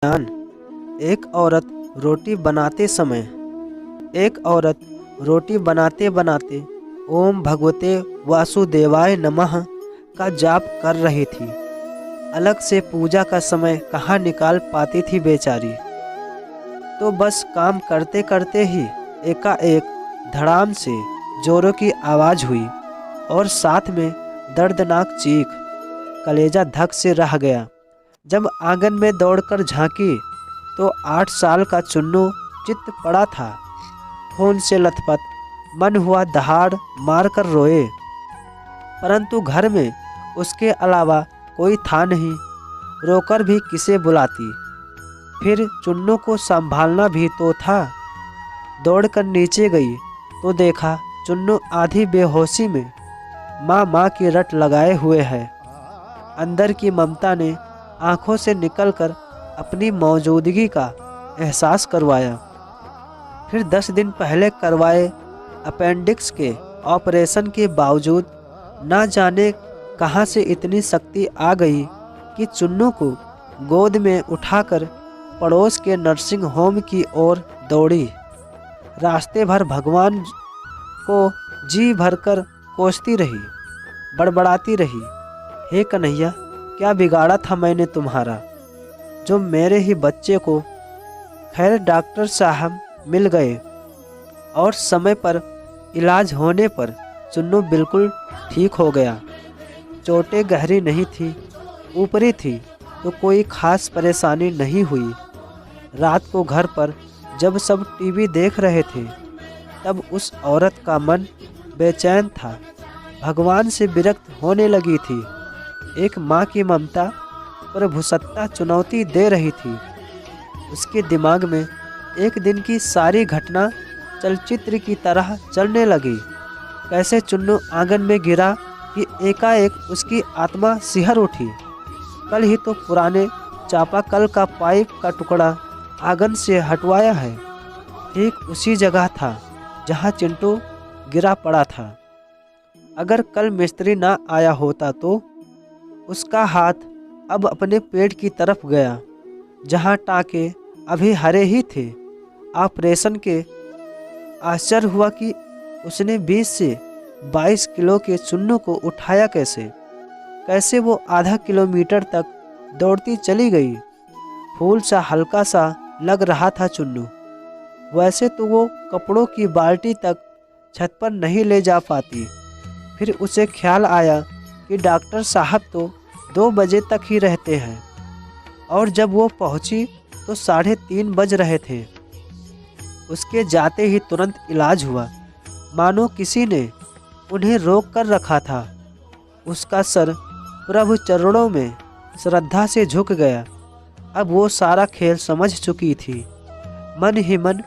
ज्ञान। एक औरत रोटी बनाते बनाते ओम भगवते वासुदेवाय नमः का जाप कर रही थी। अलग से पूजा का समय कहाँ निकाल पाती थी बेचारी। तो बस काम करते करते ही एकाएक धड़ाम से जोरों की आवाज़ हुई और साथ में दर्दनाक चीख। कलेजा धक से रह गया। जब आंगन में दौड़कर झांकी तो 8 साल का चुन्नू चित्त पड़ा था, खून से लथपथ। मन हुआ दहाड़ मार कर रोए, परंतु घर में उसके अलावा कोई था नहीं। रोकर भी किसे बुलाती। फिर चुन्नू को संभालना भी तो था। दौड़कर नीचे गई तो देखा चुन्नू आधी बेहोशी में माँ माँ की रट लगाए हुए है। अंदर की ममता ने आंखों से निकलकर अपनी मौजूदगी का एहसास करवाया। फिर 10 दिन पहले करवाए अपेंडिक्स के ऑपरेशन के बावजूद ना जाने कहां से इतनी शक्ति आ गई कि चुन्नू को गोद में उठाकर पड़ोस के नर्सिंग होम की ओर दौड़ी। रास्ते भर भगवान को जी भरकर कोसती रही, बड़बड़ाती रही, हे कन्हैया, क्या बिगाड़ा था मैंने तुम्हारा, जो मेरे ही बच्चे को। खैर डॉक्टर साहब मिल गए और समय पर इलाज होने पर चुन्नू बिल्कुल ठीक हो गया। चोटें गहरी नहीं थी, ऊपरी थी, तो कोई खास परेशानी नहीं हुई। रात को घर पर जब सब टीवी देख रहे थे तब उस औरत का मन बेचैन था, भगवान से विरक्त होने लगी थी। एक माँ की ममता प्रभुसत्ता चुनौती दे रही थी। उसके दिमाग में एक दिन की सारी घटना चलचित्र की तरह चलने लगी। कैसे चुन्नू आंगन में गिरा कि एकाएक उसकी आत्मा सिहर उठी। कल ही तो पुराने चापाकल का पाइप का टुकड़ा आंगन से हटवाया है, ठीक उसी जगह था जहां चिंटू गिरा पड़ा था। अगर कल मिस्त्री ना आया होता तो उसका हाथ अब अपने पेट की तरफ गया, जहां टाँके अभी हरे ही थे। ऑपरेशन के आश्चर्य हुआ कि उसने 20 से 22 किलो के चुन्नू को उठाया कैसे वो आधा किलोमीटर तक दौड़ती चली गई। फूल सा हल्का सा लग रहा था चुन्नू। वैसे तो वो कपड़ों की बाल्टी तक छत पर नहीं ले जा पाती। फिर उसे ख्याल आया कि डॉक्टर साहब तो 2 बजे तक ही रहते हैं और जब वो पहुंची तो 3:30 बज रहे थे। उसके जाते ही तुरंत इलाज हुआ, मानो किसी ने उन्हें रोक कर रखा था। उसका सर प्रभु चरणों में श्रद्धा से झुक गया। अब वो सारा खेल समझ चुकी थी। मन ही मन